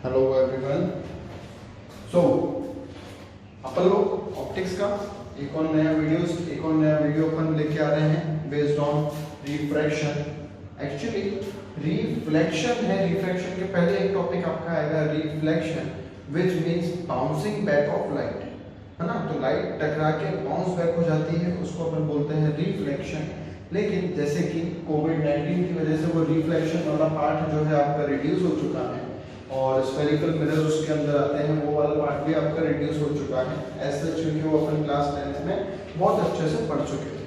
Hello everyone. सो अपन लोग optics का एक और नया वीडियो अपन लेके आ रहे हैं based on refraction. Actually reflection है, रिफ्रैक्शन के पहले एक टॉपिक आपका आएगा reflection which means bouncing back of light, है ना। तो लाइट टकरा के बाउंस बैक हो जाती है, उसको अपन बोलते हैं रिफ्लेक्शन। लेकिन जैसे कि कोविड-19 की वजह से वो रिफ्लेक्शन वाला पार्ट जो है आपका रिड्यूस हो चुका है और स्फेरिकल मिरर उसके अंदर आते हैं, वो वाला पार्ट भी आपका रिड्यूस हो चुका है ऐसे, क्योंकि वो अपन क्लास 10th में बहुत अच्छे से पढ़ चुके थे,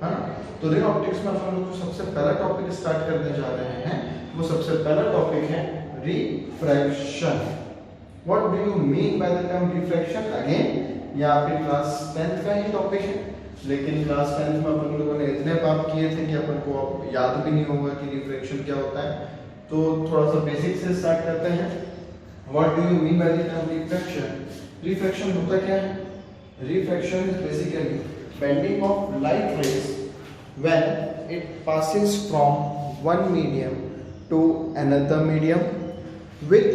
है ना। तो रे ऑप्टिक्स में अपन लोग सबसे पहला टॉपिक स्टार्ट करने जा रहे हैं। वो सबसे पहला टॉपिक है refraction. What do you mean by the term refraction? Again ये आपके क्लास 10th का ही टॉपिक है, लेकिन क्लास 10th में अपन लोगों ने इतने बात किए थे कि अपन को अब याद भी नहीं होगा कि रिफ्रैक्शन क्या होता है। तो थोड़ा सा बेसिक से स्टार्ट करते हैं। What do you mean by the term refraction? Refraction होता क्या है? Refraction is basically bending of light rays when it passes from one medium to another medium with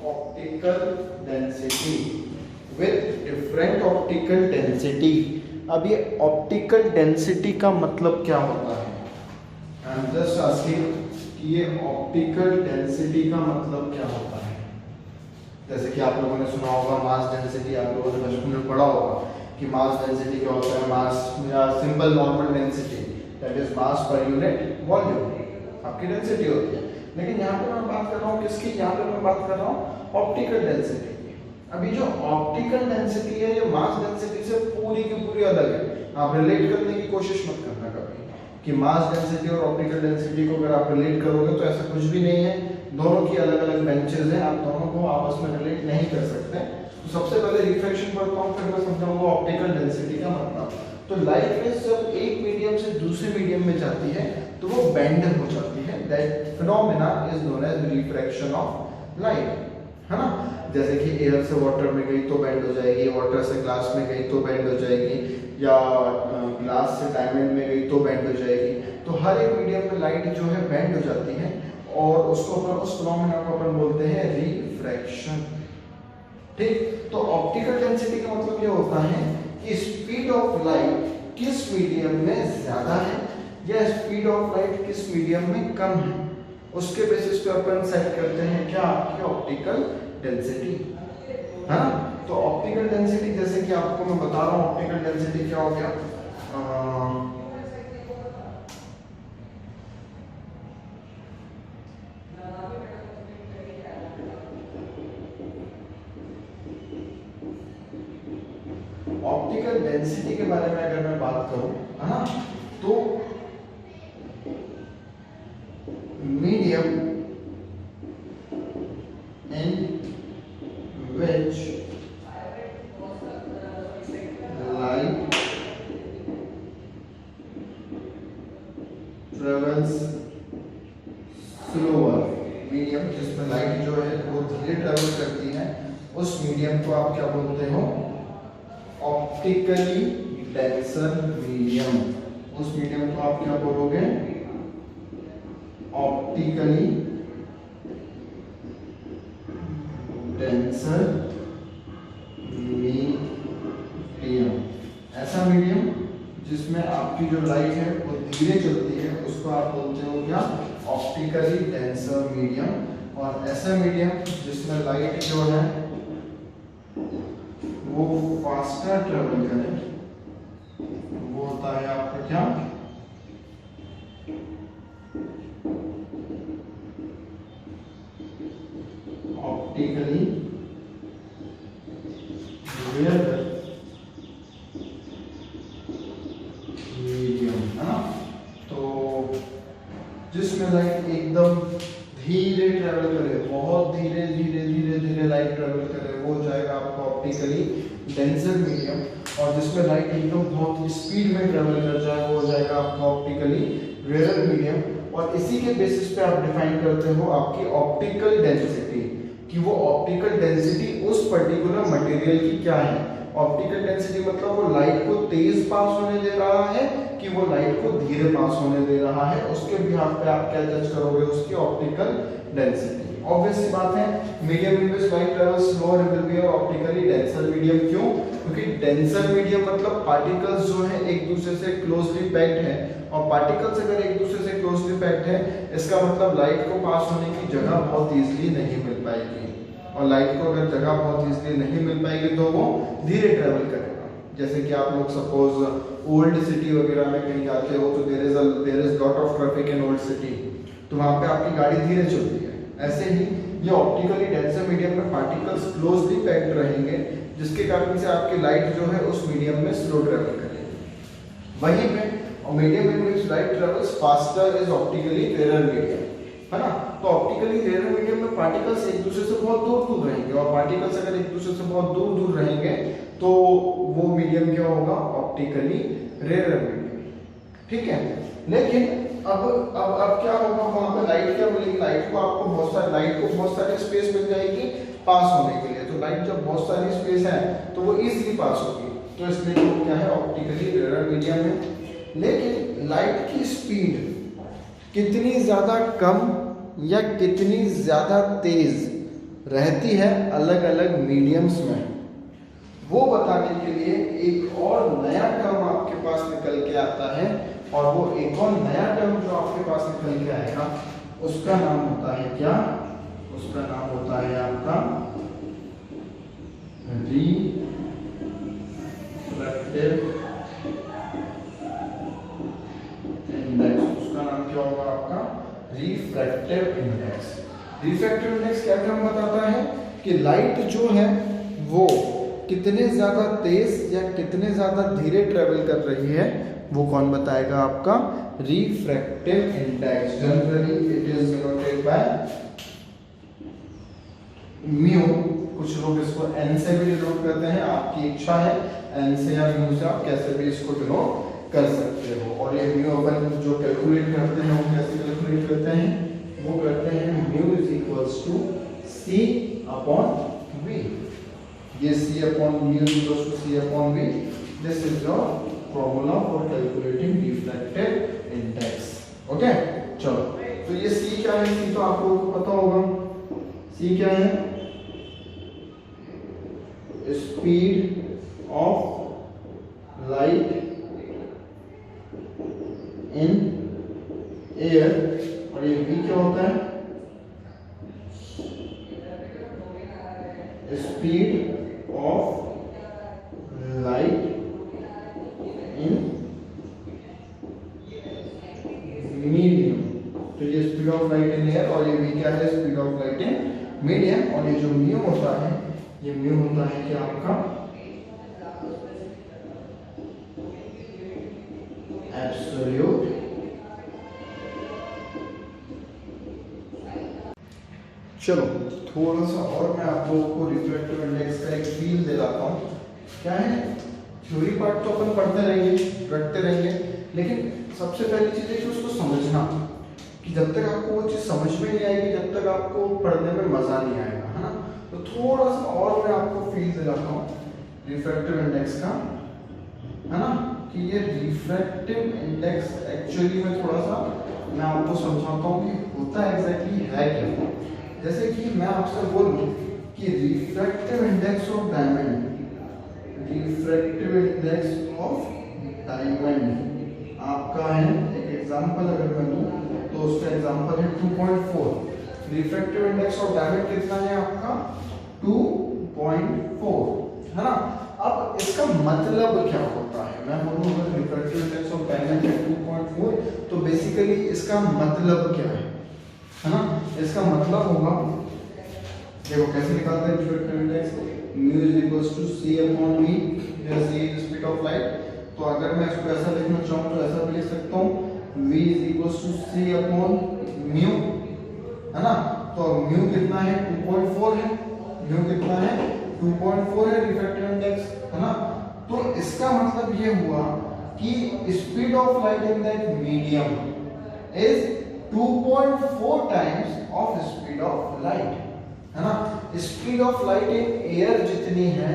optical density, with different optical density. अब ये optical density का मतलब क्या होता है? आई एम जस्ट आस्किंग कि ये ऑप्टिकल डेंसिटी का मतलब क्या होता है? जैसे कि आप लोगों ने सुना होगा मास डेंसिटी, आप लोगों ने बचपन में पढ़ा होगा कि मास डेंसिटी क्या होता है। मास या simple normal density that is mass per unit volume आपकी डेंसिटी होती है। लेकिन यहाँ पे मैं बात कर रहा हूँ किसकी? यहाँ पे मैं बात कर रहा हूँ ऑप्टिकल डेंसिटी। अभी जो ऑप्टिकल डेंसिटी है ये मास डेंसिटी से पूरी की पूरी अलग है। आप रिलेट करने की कोशिश मत करना कभी कि मास डेंसिटी और ऑप्टिकल डेंसिटी को अगर आप रिलेट करोगे तो ऐसा कुछ भी नहीं है। दोनों की अलग अलग बेंचेस हैं, आप दोनों को आपस में रिलेट नहीं कर सकते। तो सबसे पहले रिफ्रैक्शन पढ़ता हूँ, फिर मैं समझाऊंगा ऑप्टिकल डेंसिटी का मतलब। तो लाइट रेज जब एक मीडियम से दूसरे मीडियम में जाती है तो वो बेंड हो जाती है। That phenomena is known as refraction of light, है ना। जैसे कि एयर से वाटर में गई तो बेंड हो जाएगी, वाटर से ग्लास में गई तो बेंड हो जाएगी, या ग्लास से डायमंड में गई तो बेंड हो जाएगी। तो हर एक मीडियम में लाइट जो है बेंड हो जाती है और उसको अपन उस फिनोमेना को अपन बोलते हैं रिफ्रैक्शन। ठीक, तो ऑप्टिकल डेंसिटी का मतलब ये होता है कि स्पीड ऑफ लाइट किस मीडियम में ज्यादा है या स्पीड ऑफ लाइट किस मीडियम में कम है, उसके बेसिस पे अपन सेट करते हैं क्या? आपकी ऑप्टिकल डेंसिटी, है ना। तो ऑप्टिकल डेंसिटी जैसे कि आपको मैं बता रहा हूँ ऑप्टिकल डेंसिटी क्या हो गया। ऑप्टिकल डेंसिटी के बारे में अगर मैं बात करूं, है ना, तो medium in which light travels slower, medium जिसमें लाइट जो है वो धीरे ट्रेवल करती है, उस मीडियम को आप क्या बोलते हो? Optically denser medium. उस मीडियम को आप क्या बोलोगे? Optically denser medium. ऐसा मीडियम जिसमें आपकी जो लाइट है वो धीरे चलती है उसको आप बोलते हो क्या? Optically denser medium. और ऐसा मीडियम जिसमें लाइट जो है वो फास्टर ट्रेवल करे, वो होता है आपका क्या? ऑप्टिकली वेरिएबल मीडियम, है ना। तो जिसमें लाइट एकदम धीरे ट्रेवल करे, बहुत धीरे धीरे धीरे धीरे लाइट ट्रेवल करे, वो हो जाएगा आपका ऑप्टिकली डेंसर मीडियम। और जिसमें लाइट एकदम बहुत स्पीड में ट्रेवल कर जाए वो हो जाएगा आपका ऑप्टिकली रेयर मीडियम। और इसी के बेसिस पे आप डिफाइन करते हो आपकी ऑप्टिकल डेंसिटी कि वो ऑप्टिकल डेंसिटी उस पर्टिकुलर मटेरियल की क्या है। ऑप्टिकल डेंसिटी मतलब वो लाइट को तेज पास होने दे रहा है कि वो लाइट को धीरे पास होने दे रहा है, उसके बिहाफ पे आप क्या जज करोगे, उसकी ऑप्टिकल डेंसिटी। ऑब्वियस सी बात है, medium in which light travels slower will be और ऑप्टिकली डेंसर मीडियम। क्यों? क्योंकि डेंसर मीडियम मतलब पार्टिकल्स जो है एक दूसरे से क्लोजली पैक्ड है, और पार्टिकल्स अगर एक दूसरे से क्लोजली पैक्ड है इसका मतलब लाइट को पास होने की जगह बहुत इजीली नहीं मिल पाएगी, और लाइट को अगर जगह बहुत इजीली नहीं मिल पाएगी तो वो धीरे ट्रेवल करेगा। जैसे कि आप लोग सपोज ओल्ड सिटी वगैरह में कहीं जाते हो तो there is lot of traffic in old city, तो वहां पे आपकी गाड़ी धीरे चलती है। ऐसे ही ये ऑप्टिकली डेंसर मीडियम में पार्टिकल्स क्लोजली पैक्ड रहेंगे, जिसके कारण से आपकी लाइट जो है उस मीडियम में स्लो ट्रेवल करेगी। वहीं पे medium in which light travels faster is optically rare medium, है ना। तो ऑप्टिकली रेयर मीडियम में पार्टिकल्स एक दूसरे से बहुत दूर दूर रहेंगे, और पार्टिकल्स अगर एक दूसरे से बहुत दूर दूर रहेंगे तो वो मीडियम क्या होगा, ऑप्टिकली रेयर मीडियम। ठीक है, लेकिन अब क्या होगा, वहां पे लाइट क्या मिलेगी, लाइट को बहुत सारी स्पेस मिल जाएगी पास होने के लिए। तो लाइट जब बहुत सारी स्पेस है तो वो इजीली पास होगी, तो इसलिए वो क्या है, ऑप्टिकली रेयर मीडियम है। लेकिन लाइट की स्पीड कितनी ज्यादा कम या कितनी ज्यादा तेज रहती है अलग अलग मीडियम्स में, वो बताने के लिए एक और नया टर्म आपके पास निकल के आता है, और वो एक और नया टर्म जो आपके पास निकल के आएगा उसका नाम होता है क्या, उसका नाम होता है आपका रिफ्रैक्टिव इंडेक्स। उसका नाम क्या होगा आपका, रिफ्रैक्टिव इंडेक्स। रिफ्रैक्टिव इंडेक्स क्या टर्म बताता है कि लाइट जो है वो कितने ज्यादा तेज या कितने ज्यादा धीरे ट्रेवल कर रही है, वो कौन बताएगा, आपका refractive index. Generally it is denoted by mu, कुछ लोग इसको एन से भी डिनोट करते हैं, आपकी इच्छा है एन से या म्यू से आप कैसे भी इसको डिनोट कर सकते हो। और ये म्यू अपन जो कैलकुलेट करते हैं वो कैसे कैलकुलेट करते हैं, वो करते हैं mu is equals to C upon V. ये C upon mu equals to C upon V, this is your formula for calculating refractive index. Okay, चलो तो ये सी क्या है, सी तो आप लोगों को पता होगा, सी क्या है, speed of light in air, और ये v क्या होता है, speed of light in medium. तो ये speed of light in air, और ये v क्या है, speed of light in medium. और ये जो म्यू होता है, ये म्यू होता है क्या आपका एब्सोल्यूट। चलो थोड़ा सा और मैं आप लोगों को रिफ्रैक्टिव इंडेक्स का एक फील दिलाता हूँ। क्या है, थ्योरी पार्ट तो अपन पढ़ते रहेंगे, रटते रहेंगे, लेकिन सबसे पहली चीज है कि उसको समझना, कि जब तक आपको वो चीज समझ में नहीं आएगी, जब तक आपको पढ़ने में मजा नहीं आएगा, है ना। तो थोड़ा सा और मैं आपको फील दिलाता हूँ रिफ्रैक्टिव इंडेक्स का, है ना, कि ये रिफ्रैक्टिव इंडेक्स एक्चुअली में थोड़ा सा मैं आपको समझाता हूँ कि होता एग्जैक्टली है क्या। जैसे कि मैं आपसे बोलूं कि refractive index of diamond, refractive index of diamond आपका है, एक एग्जांपल अगर मैं दूं तो उसका एग्जांपल है 2.4। रिफ्रैक्टिव इंडेक्स ऑफ डायमंड कितना है आपका, 2.4, है ना। अब इसका मतलब क्या होता है, मैं बोलूंगा रिफ्रैक्टिव इंडेक्स ऑफ डायमंड है 2.4, तो बेसिकली इसका मतलब क्या है ना। इसका मतलब होगा, देखो कैसे निकालते हैं refractive index, mu is equals to C upon V, where C is speed of light. तो अगर मैं इसको ऐसा लिखना चाहूँ तो ऐसा भी लिख सकता हूँ, v is equals to C upon mu, है ना। तो म्यू कितना है, 2.4 है, म्यू कितना है, 2.4 है रिफ्रैक्टिव इंडेक्स, है ना। तो इसका मतलब ये हुआ कि speed of light in that medium is 2.4 times of speed of light, है ना। Speed of light in air जितनी है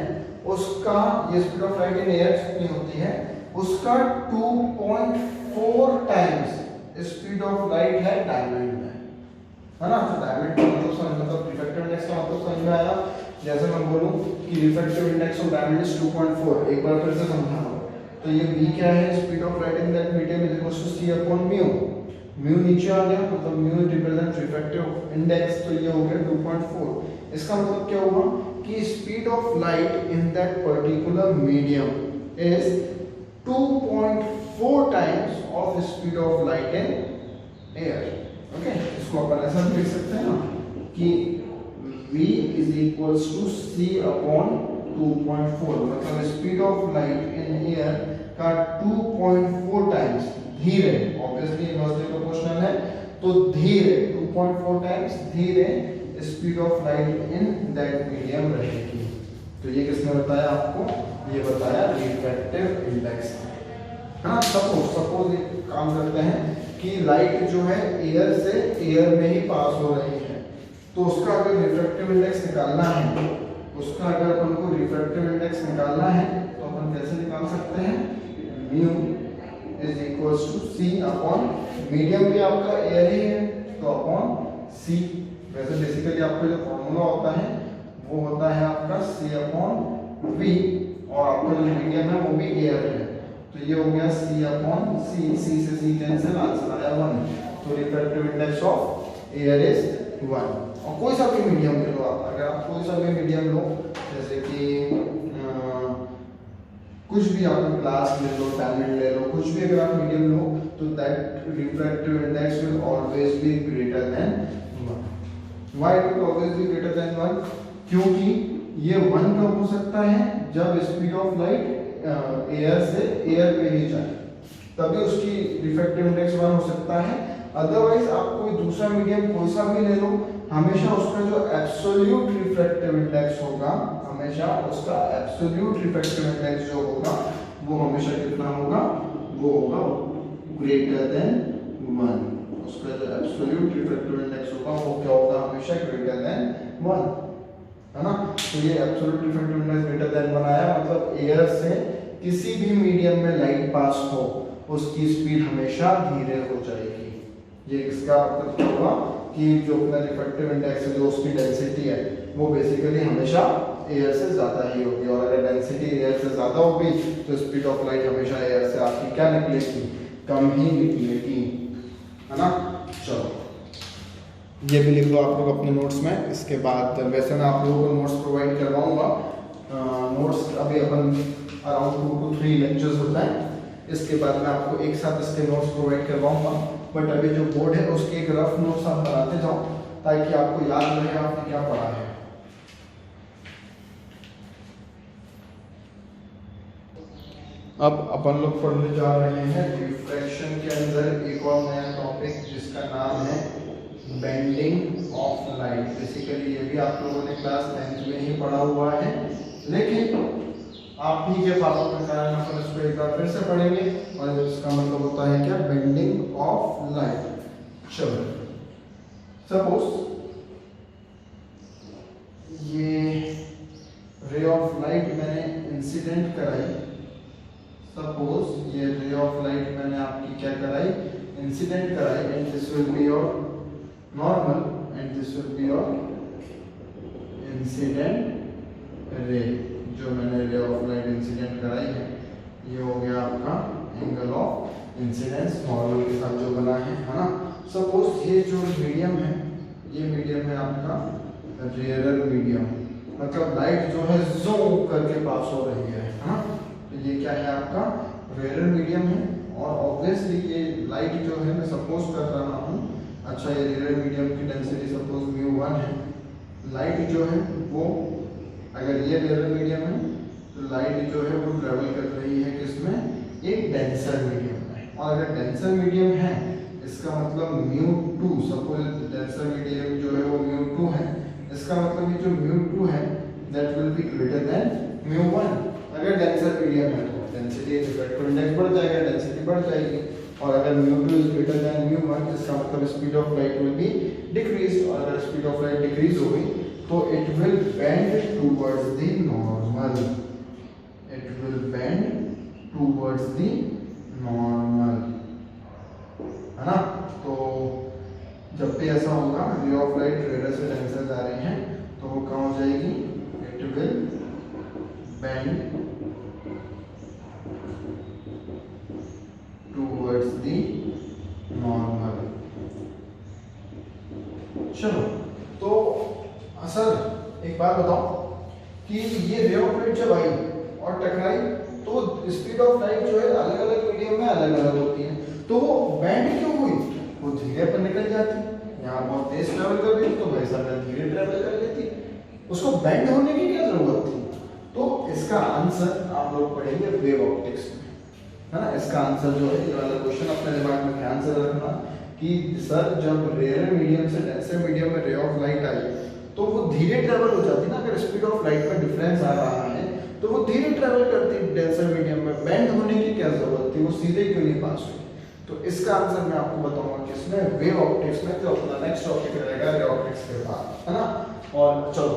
उसका, ये speed of light in air कितनी होती है, उसका 2.4 टाइम्स स्पीड ऑफ लाइट है डायमंड में, है ना। तो डायमंड का मतलब रिफ्रैक्टिव इंडेक्स का मतलब समझ में आया। जैसे मैं बोलूं कि refractive index of diamond is 2.4, एक बार फिर से समझाऊं तो ये b क्या है, speed of light in that medium is equal to c upon mu. Mu नीचे आ गया, मतलब म्यू रिप्रेजेंट रिफ्रैक्टिव इंडेक्स, तो ये हो गया 2.4। इसका मतलब क्या हुआ कि speed of light in that particular medium is 2.4 times of speed of light in air. Okay, इसको अपन ऐसा लिख सकते हैं ना कि v is equals to c upon 2.4, मतलब speed of light in air का 2.4 टाइम्स धीरे, ऑब्वियसली इनवर्सली प्रोपोर्शनल है तो धीरे 2.4 टाइम्स धीरे speed of light in that medium रहेगी। तो ये किसने बताया आपको, ये बताया रिफ्रैक्टिव इंडेक्स, है ना। सपोज ये काम करते हैं कि लाइट जो है एयर से एयर में ही पास हो रही है, तो उसका अगर रिफ्रैक्टिव इंडेक्स निकालना है, उसका अगर अपन को रिफ्रैक्टिव इंडेक्स निकालना है तो अपन कैसे निकाल सकते हैं, mu is equals to C upon, medium भी आपका एयर ही है तो अपॉन सी। वैसे बेसिकली आपका जो फॉर्मूला होता है वो होता है आपका सी अपॉन वी, और आपका जो मीडियम है वो भी एयर है, तो ये हो गया सी अपॉन सी, सी से सी कैंसिल, आंसर आया 1। तो refractive index of air is 1। और कोई सा भी मीडियम ले लो आप, अगर आप कोई सा भी मीडियम लो, जैसे कि कुछ भी आप ग्लास ले लो, डायमंड ले लो, कुछ भी अगर आप मीडियम लो तो that refractive index will always be greater then 1। Why it will always be greater then 1? क्योंकि ये 1 कब हो सकता है, जब स्पीड ऑफ लाइट एयर से एयर पे ही जाए, तभी उसकी रिफ्रैक्टिव इंडेक्स 1 हो सकता है। अदरवाइज आप कोई दूसरा मीडियम कोई सा भी ले लो, हमेशा उसका जो एब्सोल्यूट रिफ्रैक्टिव इंडेक्स होगा, हमेशा उसका एब्सोल्यूट रिफ्रैक्टिव इंडेक्स जो होगा वो हमेशा कितना होगा, वो होगा ग्रेटर देन 1। उसका जो एब्सोल्यूट रिफ्रैक्टिव इंडेक्स होगा वो क्या होगा, हमेशा ग्रेटर देन 1, है ना। तो ये absolute refractive index greater than 1 आया, मतलब एयर से किसी भी मीडियम में लाइट पास हो उसकी स्पीड हमेशा धीरे हो जाएगी। ये इसका मतलब क्या होगा कि जो अपना रिफ्रैक्टिव इंडेक्स है, जो उसकी डेंसिटी है, वो बेसिकली हमेशा एयर से ज़्यादा ही होगी, और अगर डेंसिटी एयर से ज़्यादा होगी तो स्पीड ऑफ लाइट हमेशा एयर से आपकी क्या निकलेगी, कम ही निकलेगी, है ना। चलो ये भी लिख लो आप लोग अपने नोट्स में। इसके बाद वैसे मैं आप लोगों को नोट्स प्रोवाइड करवाऊंगा, नोट्स अभी अपन अराउंड 2 to 3 लेक्चर्स होता है, इसके बाद मैं आपको एक साथ इसके नोट्स प्रोवाइड करवाऊंगा। बट अभी जो बोर्ड है उसके एक रफ नोट्स आप बनाते जाओ ताकि आपको याद रहे आपने क्या पढ़ा है। अब अपन लोग पढ़ने जा रहे हैं रिफ्रैक्शन के अंदर एक और नया टॉपिक जिसका नाम है बेंडिंग ऑफ लाइट। बेसिकली ये भी आप लोगों ने क्लास 10th में ही पढ़ा हुआ है, लेकिन आप ही के बातों के कारण अपन इसको एक बार फिर से पढ़ेंगे, और इसका मतलब होता है क्या, बेंडिंग ऑफ लाइट। चलो सपोज ये रे ऑफ लाइट मैंने इंसिडेंट कराई, सपोज ये रे ऑफ लाइट मैंने आपकी क्या कराई, इंसिडेंट कराई, and this will be your normal and this will be your incident ray. जो मैंने रे ऑफ लाइट इंसिडेंट कराई है ये हो गया आपका एंगल ऑफ इंसिडेंस नॉर्मल के साथ जो बना है ना। सपोज ये जो मीडियम है, ये मीडियम है आपका रेयरर मीडियम, मतलब लाइट जो है ज़ूम करके पास हो रही है ना। तो ये क्या है आपका रेयरर मीडियम है, और ऑब्वियसली ये लाइट जो है मैं सपोज कर रहा हूँ, अच्छा ये रेयरर मीडियम की डेंसिटी सपोज μ1 है, लाइट जो है वो अगर ये रेयरर मीडियम है तो लाइट जो है वो ट्रेवल कर रही है किसमें, एक डेंसर मीडियम में, और अगर डेंसर मीडियम है इसका मतलब μ2, सपोज डेंसर मीडियम जो है वो μ2 है, इसका मतलब ये जो μ2 है that will be greater than μ1। अगर डेंसर मीडियम है तो डेंसिटी रिफ्रैक्टिव इंडेक्स बढ़ जाएगा, डेंसिटी बढ़ जाएगी, और अगर μ2 इज ग्रेटर देन μ1 इसका मतलब speed of light will be decrease, और अगर स्पीड ऑफ लाइट डिक्रीज हो गई तो it will bend towards the normal. It will bend towards the normal, है ना। तो जब भी ऐसा होगा, रे ऑफ लाइट रेडर से डेंसर जा रही हैं, तो वो कहाँ हो जाएगी, it will bend towards the normal. चलो, तो सर एक बात बताओ कि ये रे ऑफ लाइट जब आई और टकराई तो स्पीड ऑफ लाइट जो है अलग अलग मीडियम में अलग अलग होती है, तो वो बैंड क्यों हुई, वो धीरे पर निकल जाती, यहाँ बहुत तेज ट्रेवल कर रही तो वैसा में धीरे ट्रेवल कर लेती, उसको बैंड होने की क्या जरूरत थी। तो इसका आंसर आप लोग पढ़ेंगे वेव ऑप्टिक्स में, है ना। इसका आंसर जो है ये वाला क्वेश्चन अपने दिमाग में ध्यान से रखना कि सर जब रेयर मीडियम से डेंसर मीडियम में रे ऑफ लाइट आई तो वो धीरे ट्रेवल हो जाती ना, अगर स्पीड ऑफ लाइट में डिफरेंस आ रहा है तो वो धीरे ट्रेवल करती डेंसर मीडियम में, बैंड होने की क्या जरूरत थी, वो सीधे क्यों नहीं पास हुई। तो इसका आंसर मैं आपको बताऊंगा किसमें, वेव ऑप्टिक्स में। तो अपना नेक्स्ट टॉपिक रहेगा रे ऑप्टिक्स के बाद, है ना। और चलो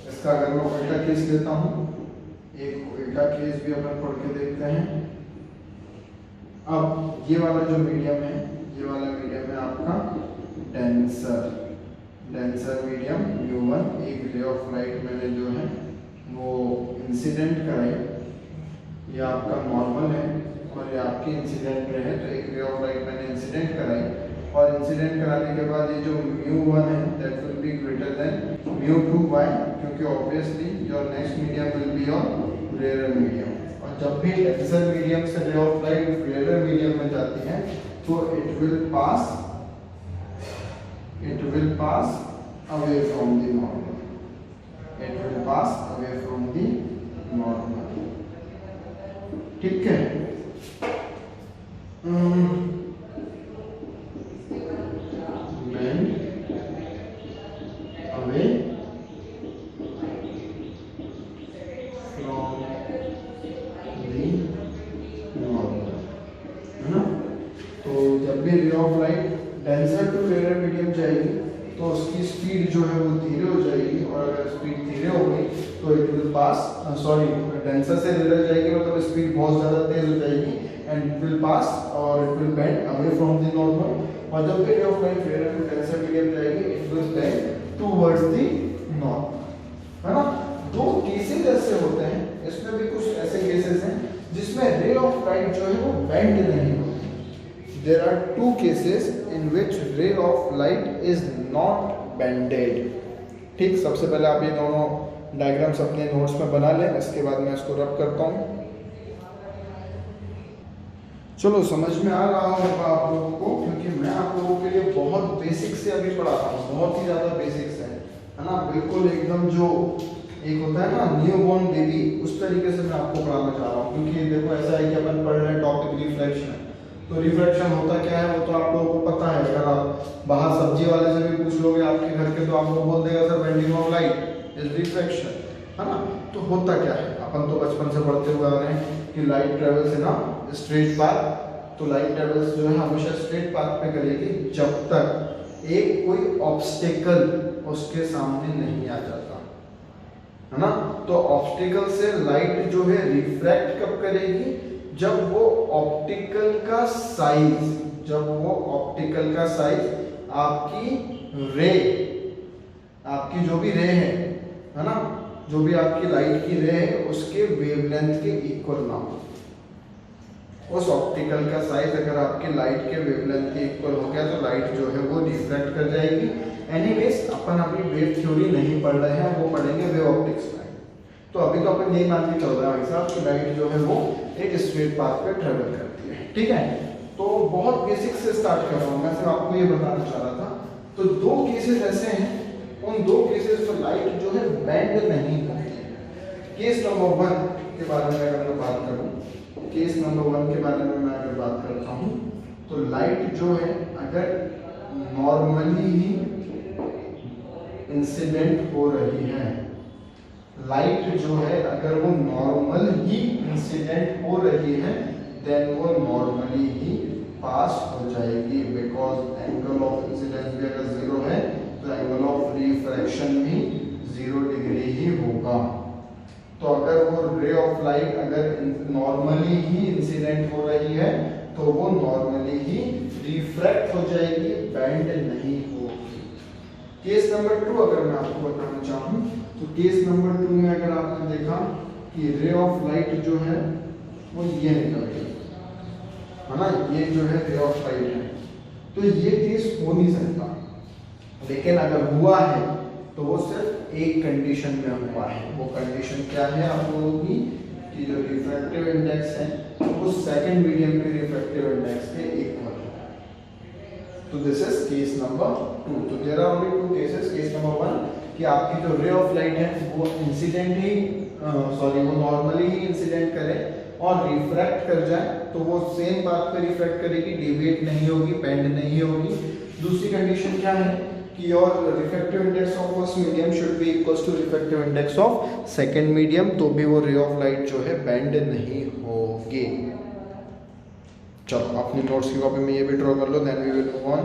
इसका अगर मैं उल्टा केस लेता हूँ, एक उल्टा केस भी अपन पढ़ के देखते हैं। अब ये वाला जो मीडियम है, ये वाला मीडियम है आपका डेंसर, डेंसर मीडियम U1, एक रे ऑफ लाइट मैंने जो है वो इंसिडेंट कराई, ये आपका नॉर्मल है और ये आपकी इंसिडेंट रे है, तो एक रे ऑफ लाइट मैंने इंसिडेंट कराई, और इंसिडेंट कराने के बाद ये जो mu1 है that will be greater than mu2 y, क्योंकि obviously your next medium will be your rare medium, और जब भी डेंसर मीडियम से रे ऑफ लाइट रेयर मीडियम में जाती है तो it will pass away from the normal, it will pass away from the normal, ठीक है। bend away from the normal, है ना। तो जब भी ray of light denser to rare medium जाएगी तो उसकी स्पीड जो है वो धीरे हो जाएगी, और अगर स्पीड धीरे हो गई तो it will pass, sorry denser से रेयर जाएगी मतलब स्पीड बहुत ज़्यादा तेज हो जाएगी, एंड इट विल पास और it will bend away from the normal, और जब भी ray of light rare to denser medium जाएगी it will bend towards the normal, है ना। दो केसेस ऐसे होते हैं, इसमें भी कुछ ऐसे केसेस हैं जिसमें रे ऑफ लाइट जो है वो बेंड नहीं होती। There are two cases in which ray of light is not bended. ठीक, सबसे पहले आप ये दोनों डायग्राम्स अपने नोट्स में बना लें, इसके बाद मैं इसको रब करता हूँ। चलो समझ में आ रहा होगा आप लोगों को, क्योंकि मैं आप लोगों के लिए बहुत बेसिक से अभी पढ़ाता हूँ, बहुत ही ज़्यादा बेसिक्स है ना, बिल्कुल एकदम जो एक होता है ना न्यू बॉर्न बेबी, उस तरीके से मैं आपको पढ़ाना चाह रहा हूँ। क्योंकि देखो ऐसा है कि अपन पढ़ रहे हैं टॉपिक रिफ्लेक्शन, तो रिफ्लेक्शन होता क्या है वो तो आप लोगों को पता है। अगर आप बाहर सब्जी वाले से भी पूछ लोगे आपके घर के, तो आपको बोल देगा sir bending of light is reflection, है ना। तो होता क्या है, अपन तो बचपन से पढ़ते हुए आ रहे हैं कि लाइट ट्रेवल्स है ना स्ट्रेट पाथ, तो लाइट ट्रेवल्स जो है हमेशा स्ट्रेट पाथ पे करेगी जब तक एक कोई ऑब्स्टेकल उसके सामने नहीं आ जाता, है ना। तो ऑब्स्टेकल से लाइट जो है रिफ्रैक्ट कब करेगी, जब वो ऑप्टिकल का साइज, जब वो ऑप्टिकल का साइज आपकी रे, आपकी जो भी रे है ना, जो भी आपकी लाइट की रे है उसके वेवलेंथ के इक्वल ना हो। उस ऑप्टिकल का साइज अगर आपके लाइट के वेवलेंथ के इक्वल हो गया तो लाइट जो है वो रिफ्रैक्ट कर जाएगी। एनीवेज अपन अपनी वेव थ्योरी नहीं पढ़ रहे हैं, वो पढ़ेंगे वेव ऑप्टिक्स में। तो अभी तो अपन यही मान के चल रहे हैं भाई साहब कि लाइट जो है वो एक स्ट्रेट पाथ पे ट्रेवल करती है, ठीक है। तो बहुत बेसिक से स्टार्ट कर रहा हूँ, मैं सिर्फ आपको ये बताना चाह रहा था। तो दो केसेस ऐसे हैं, उन दो केसेस में लाइट जो है बेंड नहीं होती है। केस नंबर 1 के बारे में अगर मैं बात करूँ, केस नंबर 1 के बारे में मैं अगर बात करता हूँ, तो लाइट जो है अगर नॉर्मली ही इंसिडेंट हो रही है, लाइट जो है अगर वो नॉर्मल ही इंसिडेंट हो रही है, देन वो नॉर्मली ही पास हो जाएगी, बिकॉज एंगल ऑफ इंसिडेंस भी अगर 0 है तो एंगल ऑफ रिफ्रैक्शन भी 0 डिग्री ही होगा। तो अगर वो रे ऑफ लाइट अगर नॉर्मली ही इंसिडेंट हो रही है तो वो नॉर्मली ही रिफ्रैक्ट हो जाएगी, बेंड नहीं होगी। केस नंबर 2 अगर मैं आपको बताना चाहूँ तो केस नंबर 2 में अगर आपने देखा कि रे ऑफ लाइट जो है वो ये निकल गई है ना, ये जो है रे ऑफ लाइट है, तो ये केस हो नहीं सकता। लेकिन अगर हुआ है तो वो सिर्फ एक कंडीशन में हुआ है। वो कंडीशन क्या है आप लोगों की कि जो रिफ्रैक्टिव इंडेक्स है वो सेकंड मीडियम के रिफ्रैक्टिव इंडेक्स के इक्वल है। तो दिस इज केस नंबर 2। तो there are only 2 cases. Case number 1 कि आपकी जो रे ऑफ लाइट है वो इंसिडेंट ही वो नॉर्मली ही इंसिडेंट करे और रिफ्रैक्ट कर जाए, तो वो सेम बात पे रिफ्रैक्ट करेगी, डेविएट नहीं होगी, बेंड नहीं होगी। दूसरी कंडीशन क्या है कि your refractive index of first medium should be equals to refractive index of second medium, तो भी वो रे ऑफ लाइट जो है बेंड नहीं होगी। चलो अपनी नोट्स की कॉपी में ये भी ड्रॉ कर लो, then we will move on.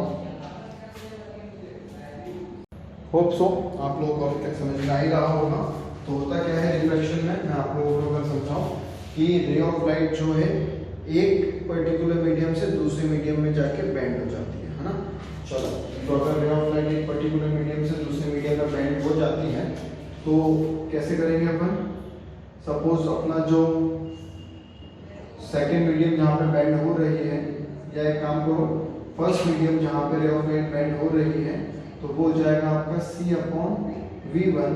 Hope so आप लोगों को अभी तक समझ में आ ही रहा होगा। तो होता क्या है रिफ्लेक्शन में, मैं आप लोगों को अगर समझाऊं कि रे ऑफ लाइट जो है एक पर्टिकुलर मीडियम से दूसरे मीडियम में जाके बेंड हो जाती है ना। चलो तो अगर रे ऑफ लाइट एक पर्टिकुलर मीडियम से दूसरे मीडियम में बेंड हो जाती है तो कैसे करेंगे अपन। सपोज अपना जो सेकेंड मीडियम जहाँ पे बेंड हो रही है, या एक काम करो फर्स्ट मीडियम जहाँ पे रे ऑफ लाइट बेंड हो रही है तो वो हो जाएगा आपका C/V1,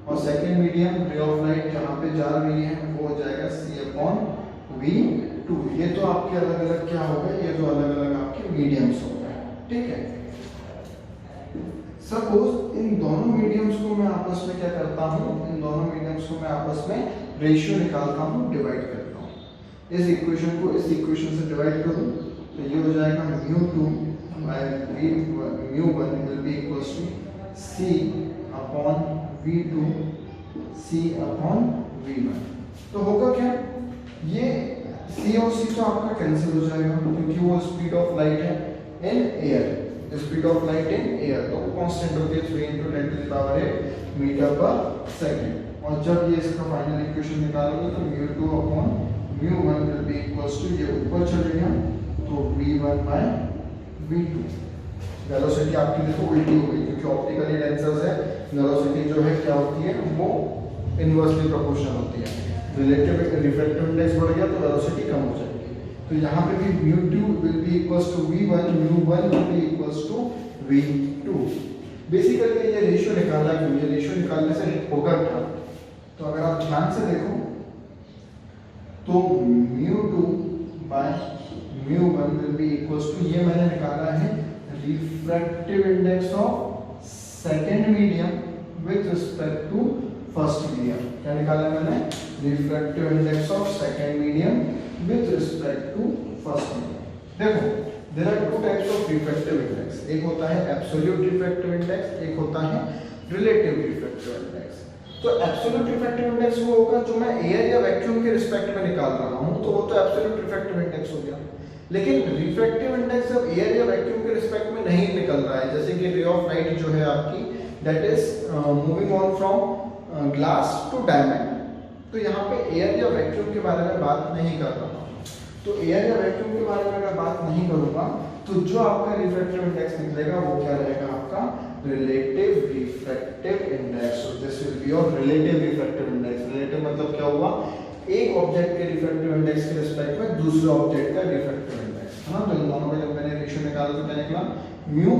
और सेकेंड मीडियम रे ऑफ लाइट जहाँ पे जा रही है वो हो जाएगा C/V2। ये तो आपके अलग अलग क्या हो गए, ये जो अलग अलग आपके मीडियम्स हो गए, ठीक है। सपोज इन दोनों मीडियम्स को मैं आपस में क्या करता हूँ, इन दोनों मीडियम्स को मैं आपस में रेशियो निकालता हूँ, डिवाइड करता हूँ। इस इक्वेशन को इस इक्वेशन से डिवाइड करूँ तो ये हो जाएगा μ2 by μ1 will be equals to C/V2 C/V1। तो होगा क्या, ये C और C तो आपका कैंसिल हो जाएगा क्योंकि वो स्पीड ऑफ लाइट है in air, speed of light in air तो कांस्टेंट होती है 3 × 10⁸ मीटर/सेकंड। और जब ये इसका फाइनल इक्वेशन निकालोगे तो μ2/μ1 विल बी इक्वल्स टू, ये ऊपर चलेगा तो V1/V2। वेलोसिटी आपकी देखो उल्टी हो गई क्योंकि ऑप्टिकली डेंसर्स है, वेलोसिटी जो है क्या होती है वो इनवर्सली प्रोपोर्शनल होती है। रिलेटिव रिफ्रैक्टिव इंडेक्स बढ़ गया तो वेलोसिटी कम हो जाएगी। तो यहाँ पे भी μ2 will be equals to V1, μ1 will be equals to V2। Basically ये रेशियो निकालना है, ये रेशियो निकालने से होगा क्या, तो अगर आप ध्यान से देखो तो μ2/μ1 विल बी इक्वल्स टू, ये मैंने निकाला है refractive index of second medium with respect to first medium. क्या निकाला मैंने, refractive index of second medium with respect to first medium. देखो there are two types of refractive index, एक होता है एब्सोल्यूट रिफ्रैक्टिव इंडेक्स, एक होता है रिलेटिव रिफ्रैक्टिव इंडेक्स। तो एब्सोल्यूट रिफ्रैक्टिव इंडेक्स वो होगा जो मैं एयर या वैक्यूम के रिस्पेक्ट में निकाल रहा हूं, तो वो तो एब्सोल्यूट रिफ्रैक्टिव इंडेक्स हो गया। लेकिन रिफ्रैक्टिव इंडेक्स जब एयर या वैक्यूम के रिस्पेक्ट में नहीं निकल रहा है, जैसे कि रे ऑफ लाइट जो है आपकी that is moving on from glass to diamond, तो यहाँ पे एयर या वैक्यूम के बारे में बात नहीं कर रहा हूँ। तो एयर या वैक्यूम के बारे में अगर बात नहीं करूँगा तो जो आपका रिफ्रैक्टिव इंडेक्स निकलेगा वो क्या रहेगा, आपका relative refractive index. So this will be your relative refractive index. Relative मतलब क्या हुआ, एक ऑब्जेक्ट के रिफ्रैक्टिव इंडेक्स के रिस्पेक्ट में दूसरे ऑब्जेक्ट का रिफ्रैक्टिव इंडेक्स, है ना। तो इन दोनों का जब मैंने रेशियो निकाला तो क्या निकला, म्यू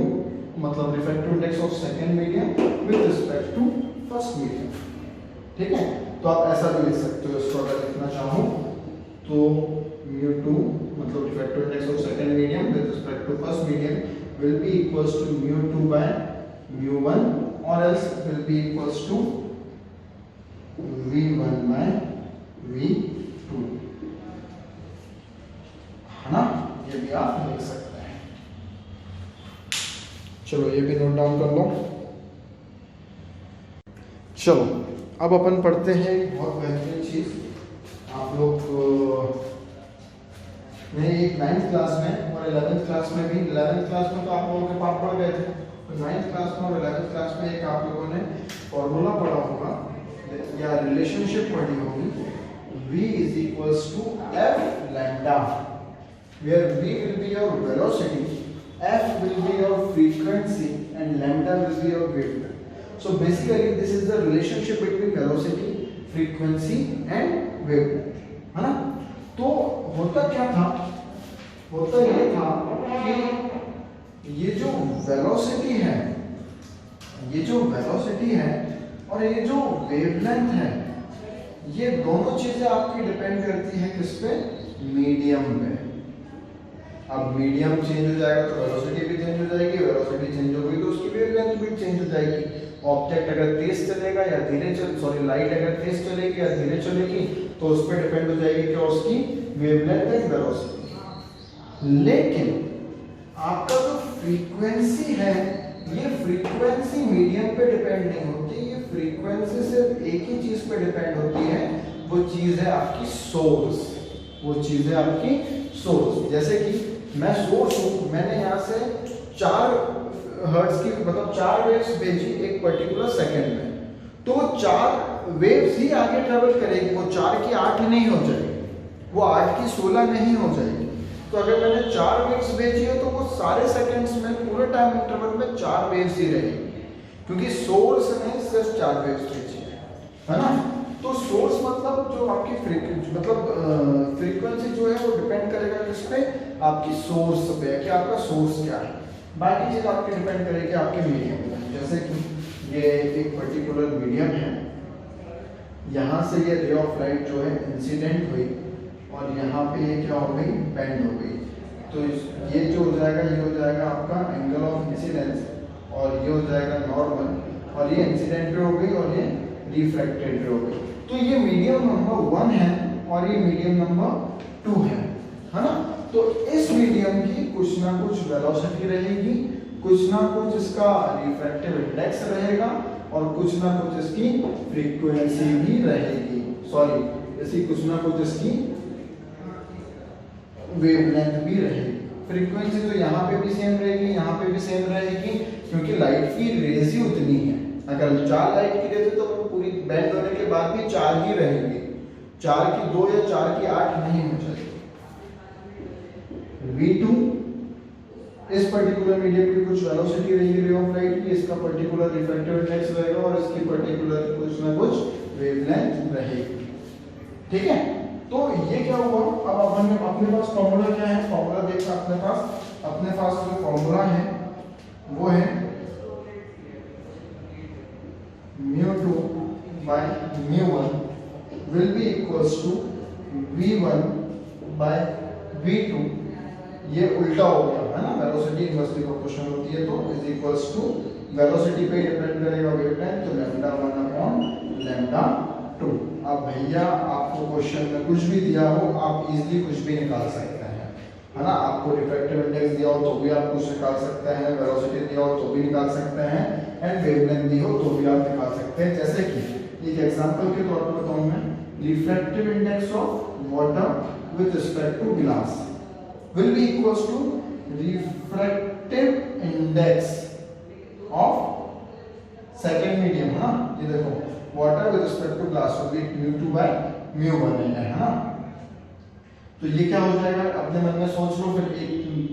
मतलब refractive index of second medium with respect to first medium, ठीक है। तो आप ऐसा भी लिख सकते हो, इसको अगर लिखना चाहो तो μ2 मतलब refractive index of second medium with respect to first medium will be equals to μ2/μ1 और else will be equals to V1/V2, है ना। ये भी आप लिख सकते हैं। चलो ये भी नोट डाउन कर लो। चलो अब अपन पढ़ते हैं एक बहुत बेहतरीन चीज। आप लोग मैं एक 9th क्लास में और 11th क्लास में भी, 11th क्लास में तो आप लोगों के पाठ पढ़ गए थे, तो 9th क्लास में और 11th क्लास में एक आप लोगों ने फॉर्मूला पढ़ा होगा या रिलेशनशिप पढ़ी होगी, v is equals to f lambda, where v will be your velocity, f will be your frequency and lambda will be your wavelength. So basically this is the relationship between velocity, frequency and wavelength, है ना। तो होता क्या था, होता ये था कि ये जो वेलोसिटी है, ये जो वेलोसिटी है और ये जो वेवलेंथ है, ये दोनों चीजें आपकी डिपेंड करती है किस पे, मीडियम पे। अब मीडियम चेंज हो जाएगा तो वेलोसिटी भी चेंज हो जाएगी, वेलोसिटी चेंज होगी तो उसकी वेवलेंथ भी चेंज हो जाएगी। ऑब्जेक्ट अगर तेज चलेगा या धीरे लाइट अगर तेज चलेगी या धीरे चलेगी तो उस पर डिपेंड हो जाएगी कि उसकी वेवलेंथ एंड वेलोसिटी। लेकिन आपका जो फ्रीक्वेंसी है, ये फ्रीक्वेंसी मीडियम पे डिपेंड नहीं होती, ये फ्रीक्वेंसी सिर्फ एक ही चीज पे डिपेंड होती है, वो चीज है आपकी सोर्स, वो चीज है आपकी सोर्स। जैसे कि मैं सोर्स हूं, मैंने यहाँ से 4 हर्ट्ज की मतलब 4 वेव्स भेजी एक पर्टिकुलर सेकंड में, तो 4 वेव्स ही आगे ट्रेवल करेगी, वो 4 की 8 नहीं हो जाएगी, वो 8 की 16 नहीं हो जाएगी। तो अगर मैंने 4 वेव्स भेजी है तो वो सारे सेकंड्स में पूरे टाइम इंटरवल में 4 वेव्स ही रहेगी, क्योंकि सोर्स ने सिर्फ 4 वेव्स भेजी है ना। तो सोर्स मतलब जो आपकी फ्रीक्वेंसी जो है वो डिपेंड करेगा किस पे, आपकी सोर्स पे, कि आपका सोर्स क्या है। बाकी चीज आपकी डिपेंड करेगी आपके मीडियम पे। जैसे कि ये एक पर्टिकुलर मीडियम है, यहाँ से ये रे ऑफ लाइट जो है इंसिडेंट हुई और यहाँ पे ये क्या हो गई, बेंड हो गई, तो ये जो हो जाएगा, ये हो जाएगा आपका एंगल ऑफ इंसिडेंस, और ये हो जाएगा नॉर्मल, और ये इंसिडेंट रे हो गई और ये रिफ्रैक्टेड रे हो गई। तो ये मीडियम नंबर 1 है और ये मीडियम नंबर 2 है ना। तो इस मीडियम की कुछ ना कुछ वेलोसिटी रहेगी, कुछ ना कुछ इसका रिफ्रैक्टिव इंडेक्स रहेगा और कुछ ना कुछ इसकी फ्रीक्वेंसी भी रहेगी, सॉरी इसकी कुछ ना कुछ इसकी वेवलेंथ भी रहेगी। फ्रीक्वेंसी तो यहाँ पे भी सेम रहेगी, यहाँ पे भी सेम रहेगी, क्योंकि लाइट की रेज ही उतनी है। अगर 4 लाइट की रेज है तो पूरी बेंड होने के बाद भी 4 ही रहेंगी, 4 की 2 या 4 की 8 नहीं हो जाएगी। V2 इस पर्टिकुलर मीडियम की कुछ वेलोसिटी रहेगी रे ऑफ लाइट की, इसका पर्टिकुलर रिफ्रैक्टिव इंडेक्स रहेगा और इसकी पर्टिकुलर कुछ ना कुछ वेवलेंथ रहेगी, ठीक है। तो ये क्या हुआ, अब अपने पास फॉर्मूला क्या है, फॉर्मूला देखा अपने पास जो फॉर्मूला है वो है μ2 by μ1 will be equals to v1 by v2। ये उल्टा हो गया है ना, वेलोसिटी इनवर्सली प्रोपोर्शनल होती है, तो इज इक्वल्स टू वेलोसिटी पे डिपेंड करेगा वेवलेंथ, तो λ1/λ2। अब भैया आपको क्वेश्चन में कुछ भी दिया हो आप इजीली कुछ भी निकाल सकते हैं, है ना। आपको रिफ्रैक्टिव इंडेक्स दिया हो तो भी आप कुछ निकाल सकते हैं, वेलोसिटी दिया हो तो भी निकाल सकते हैं, एंड वेवलेंथ दी हो तो भी आप निकाल सकते हैं। जैसे कि एक एग्जांपल के तौर पर बताऊं मैं, refractive index of water with respect to glass will be equals to refractive index of second medium, है ना। ये देखो water with respect to glass will be μ2 by μ1 है ना। तो ये क्या हो जाएगा, अपने मन में सोच लो, फिर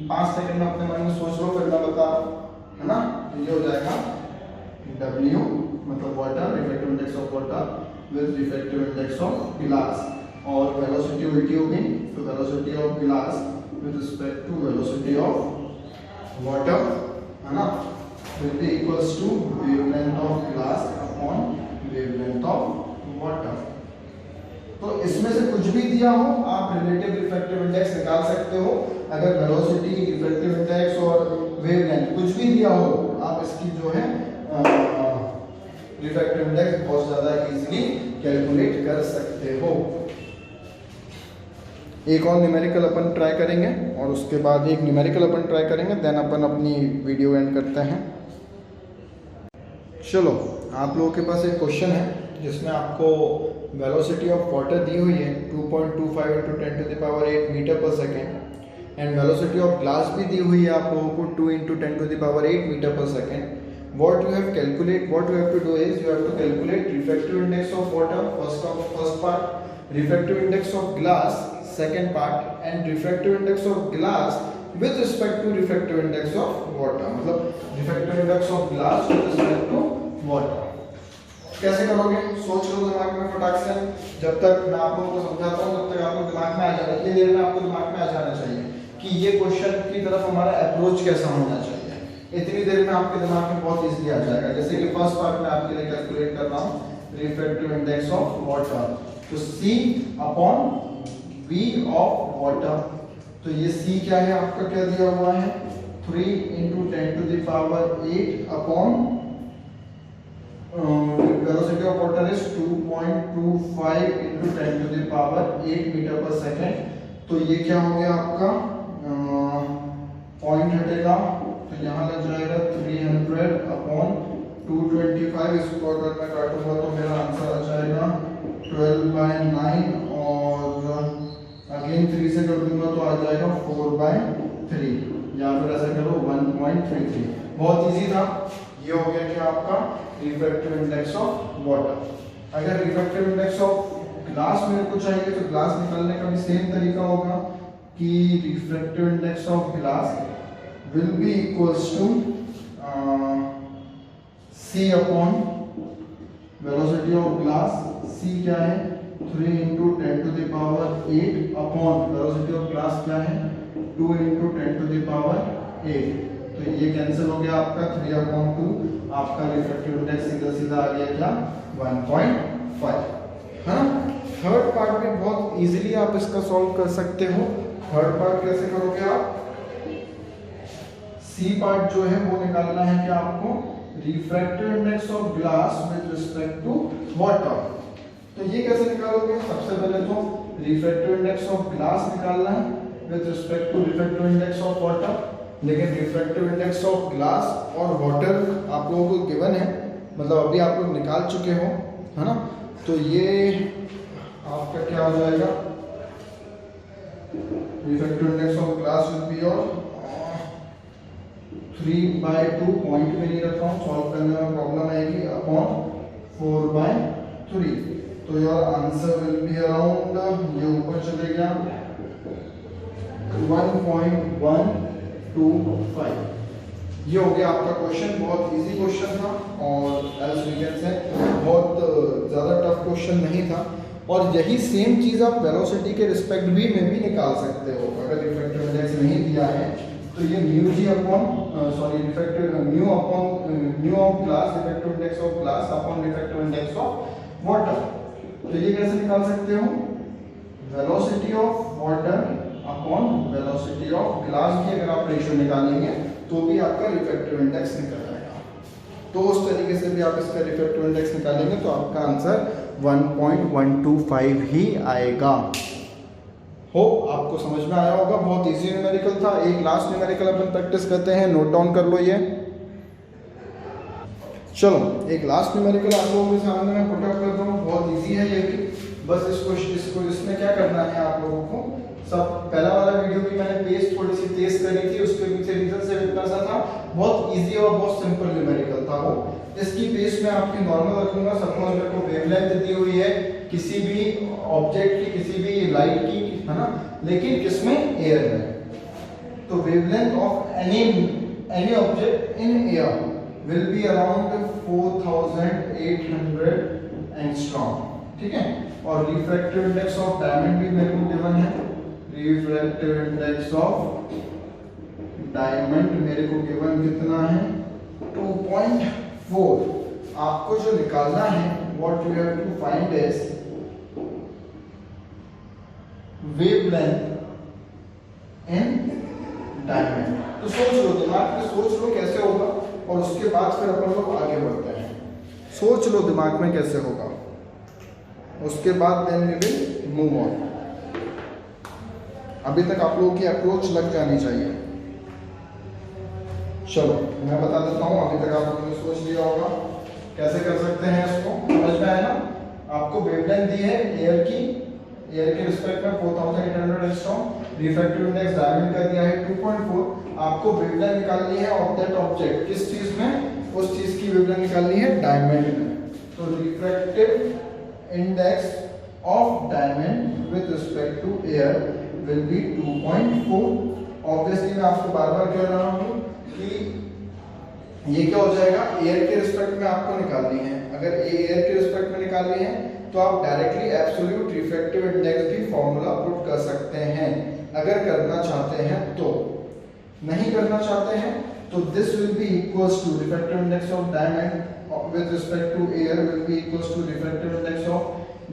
5 सेकंड में अपने मन में सोच लो, फिर मैं बता रहा हूँ, है ना। तो ये हो जाएगा W मतलब water, refractive index of water with refractive index of glass, और वेलोसिटी उल्टी हो गई, तो velocity of glass with respect to velocity of water, है ना, will be equals to wavelength of glass upon wavelength of water। तो इसमें से कुछ भी दिया हो आप रिलेटिव रिफ्रैक्टिव इंडेक्स निकाल सकते हो। अगर वेलोसिटी, रिफ्रैक्टिव इंडेक्स और वेवलेंथ कुछ भी दिया हो, आप इसकी जो है रिफ्रैक्टिव इंडेक्स बहुत ज्यादा इजीली कैलकुलेट कर सकते हो। एक और न्यूमेरिकल अपन ट्राई करेंगे और उसके बाद एक न्यूमेरिकल अपन ट्राई करेंगे, देन अपन अपनी वीडियो एंड करते हैं। चलो, आप लोगों के पास एक क्वेश्चन है जिसमें आपको वेलोसिटी ऑफ वाटर दी हुई है 2.25 × 10⁸ मीटर पर second, and velocity of glass भी दी हुई है आप लोगों को 2 × 10⁸ मीटर पर second. what you have to do is you have to calculate refractive index of water, first part, refractive index of glass, second part, and refractive index of glass with respect to refractive index of water, मतलब refractive index of glass with respect to water। कैसे करोगे, सोच लो दिमाग में फटाक से। जब तक मैं आप लोगों को समझाता हूँ तब तक आपको दिमाग में आ जाना, इतनी देर में आपको दिमाग में आ जाना चाहिए कि ये क्वेश्चन की तरफ हमारा अप्रोच कैसा होना चाहिए। इतनी देर में आपके दिमाग में बहुत इजीली आ जाएगा। जैसे कि फर्स्ट पार्ट में आपके लिए कैलकुलेट कर रहा हूँ रिफ्रैक्टिव इंडेक्स ऑफ वाटर, तो C upon V of water. तो ये C क्या है आपका, क्या दिया हुआ है 3 × 10⁸ upon velocity of water is 2.25 × 10⁸ metre पर सेकेंड। तो ये क्या हो गया आपका, पॉइंट हटेगा तो यहाँ लग जाएगा 300 अपॉन 225। इसको अगर मैं काटूंगा तो मेरा आंसर आ जाएगा 12/9 और अगेन 3 से कर दूंगा तो आ जाएगा 4/3, या फिर ऐसा करो 1.33। बहुत इजी था। ये हो गया क्या आपका रिफ्रैक्टिव इंडेक्स ऑफ वाटर। अगर रिफ्रैक्टिव इंडेक्स ऑफ ग्लास मेरे को चाहिए तो ग्लास निकालने का भी सेम तरीका होगा कि refractive index of glass will be equals to C upon velocity of glass. C क्या है 3 × 10⁸ अपॉन वेलोसिटी ऑफ ग्लास क्या है 2 × 10⁸। तो ये कैंसिल हो गया आपका 3/2। आपका रिफ्रैक्टिव इंडेक्स सीधा सीधा आ गया क्या 1.5, है ना। थर्ड पार्ट भी बहुत इजीली आप इसका सॉल्व कर सकते हो। थर्ड पार्ट कैसे करोगे आप, C पार्ट जो है वो निकालना है क्या आपको, refractive index of glass with respect to water. तो ये कैसे निकालोगे, सबसे पहले तो रिफ्रैक्टिव इंडेक्स ऑफ ग्लास निकालना है with respect to refractive index of water. लेकिन रिफ्रैक्टिव इंडेक्स ऑफ ग्लास और वाटर आप लोगों को गिवन है, मतलब अभी आप लोग निकाल चुके हो, है ना। तो ये आपका क्या हो जाएगा, refractive index of glass will be your 3/2, point में नहीं रखा हूँ, सॉल्व करने में प्रॉब्लम आएगी, अपॉन 4/3। तो your answer will be around, ये ऊपर चले गया 1.125। ये हो गया आपका क्वेश्चन। बहुत इजी क्वेश्चन था और एज वी कैन से बहुत ज़्यादा टफ क्वेश्चन नहीं था। और यही सेम चीज़ आप वेलोसिटी के रिस्पेक्ट भी में भी निकाल सकते हो। अगर रिफ्रैक्टिव इंडेक्स नहीं दिया है तो ये μg upon refractive mu of glass, refractive index of glass upon refractive index of water. तो ये कैसे निकाल सकते हो, velocity of water upon velocity of glass की अगर आप रेशियो निकालेंगे तो भी आपका रिफ्रैक्टिव इंडेक्स निकल जाएगा। तो उस तरीके से भी आप इसका रिफ्रैक्टिव इंडेक्स निकालेंगे तो आपका आंसर 1.125 ही आएगा। होप आपको समझ में आया होगा। बहुत इजी न्यूमेरिकल था। एक लास्ट न्यूमेरिकल अपन प्रैक्टिस करते हैं, नोट डाउन कर लो ये। चलो एक लास्ट न्यूमेरिकल आप लोगों के सामने मैं पुट अप कर रहा हूँ। बहुत इजी है ये भी। बस इसको इसमें क्या करना है आप लोगों को, सब पहला वाला वीडियो की मैंने पेज थोड़ी सी तेज करी थी, उसके पीछे रीजन से इतना सा था। बहुत इजी और बहुत सिंपल न्यूमेरिकल था वो। इसकी पेज में आपकी नॉर्मल रखूंगा। सपोज मेरे को वेवलेंथ दी हुई है किसी भी ऑब्जेक्ट की, किसी भी लाइट की, है ना, लेकिन किसमें, एयर में। तो wavelength of any object in air will be around 4800 angstrom, ठीक है। और रिफ्रैक्टिव इंडेक्स ऑफ डायमंड भी मेरे को गिवन है। रिफ्रैक्टिव इंडेक्स ऑफ डायमंड मेरे को गिवन कितना है 2.4। आपको जो निकालना है what you have to find is wavelength in diamond. तो सोच लो, दिमाग में सोच लो कैसे होगा और उसके बाद फिर अपन लोग आगे बढ़ते हैं। सोच लो दिमाग में कैसे होगा, उसके बाद then we will move on. अभी तक आप लोगों की अप्रोच लग जानी चाहिए। चलो मैं बता देता हूँ। अभी तक आप लोगों ने सोच लिया होगा कैसे कर सकते हैं इसको, समझ में आया ना। आपको वेवलेंथ दी है एयर की, एयर के रिस्पेक्ट में 4800 एंगस्ट्रॉम। रिफ्रैक्टिव इंडेक्स डायमंड का दिया है 2.4। आपको वेवलेंथ निकालनी है ऑफ दैट ऑब्जेक्ट। किस चीज में, उस चीज की विवरण निकालनी है डायमंड में। तो refractive index of diamond with respect to air will be 2.4। Obviously मैं आपको बार बार कह रहा हूँ कि ये क्या हो जाएगा, एयर के रिस्पेक्ट में आपको निकालनी है। अगर एयर के रिस्पेक्ट में निकालनी है तो आप डायरेक्टली एब्सोल्यूट रिफ्रैक्टिव इंडेक्स भी फॉर्मूला पुट कर सकते हैं, अगर करना चाहते हैं तो। नहीं करना चाहते हैं तो this will be equals to refractive index of diamond with respect to air will be equals to refractive index of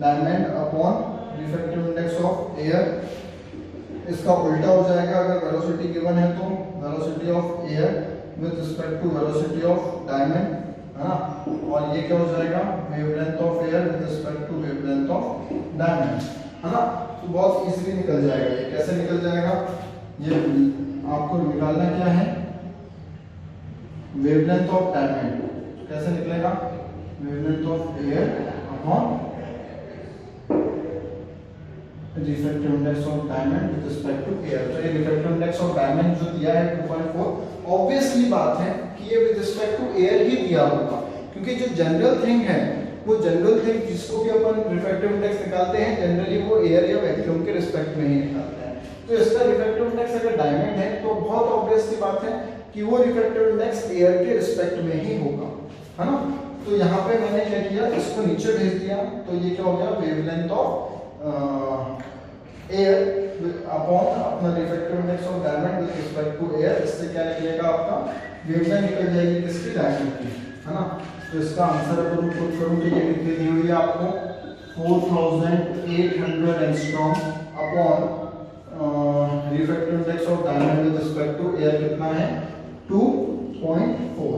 diamond upon refractive index of air. इसका उल्टा हो जाएगा, अगर वेलोसिटी गिवन है तो velocity of air with respect to velocity of diamond, हाँ, और ये क्या हो जाएगा, wavelength of air with respect to wavelength of diamond, है ना। तो बहुत इजीली निकल जाएगा। ये कैसे निकल जाएगा, ये आपको निकालना क्या है, वेवलेंथ ऑफ डायमंड। कैसे निकलेगा, wavelength of air upon refractive index of diamond with respect to air. तो ये रिफ्रैक्टिव इंडेक्स ऑफ डायमंड जो दिया है 2.4, ऑब्वियसली बात है कि ये विद रिस्पेक्ट टू एयर ही दिया होगा, क्योंकि जो जनरल थिंग है, वो जनरल थिंग जिसको भी अपन रिफ्रैक्टिव इंडेक्स निकालते हैं जनरली वो एयर या वैक्यूम के रिस्पेक्ट में ही निकालते हैं। तो इसका रिफ्रैक्टिव इंडेक्स अगर डायमंड है तो बहुत ऑब्वियस सी बात है कि वो रिफ्रैक्टिव इंडेक्स एयर के रिस्पेक्ट में ही होगा, है ना। तो यहाँ पे मैंने क्या किया, इसको नीचे भेज दिया, तो ये क्या हो गया, वेवलेंथ ऑफ एयर अपॉन अपना refractive index of diamond with respect to air. इससे क्या निकलेगा, आपका वेवलेंथ निकल जाएगी किसकी, डायमंड की, है ना। तो इसका आंसर अगर मैं पुट करूं तो ये कितनी दी हुई है आपको, 4800 angstrom upon refractive index of diamond with respect to air कितना है, 2.4,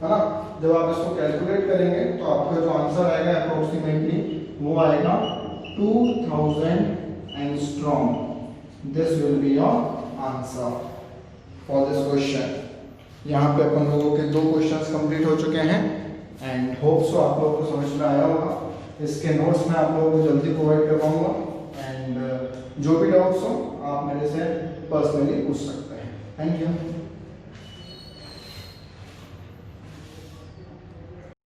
है ना। जब आप इसको कैलकुलेट करेंगे तो आपका जो आंसर आएगा अप्रोक्सीमेटली वो आएगा 2000 angstrom. This will be your answer for this question. यहाँ पे अपन लोगों के 2 क्वेश्चंस कंप्लीट हो चुके हैं एंड होप सो आप लोगों को समझ में आया होगा। इसके नोट्स मैं आप लोगों को जल्दी प्रोवाइड करवाऊंगा एंड जो भी डाउट्स हो आप मेरे से पर्सनली पूछ सकते हैं। Thank you.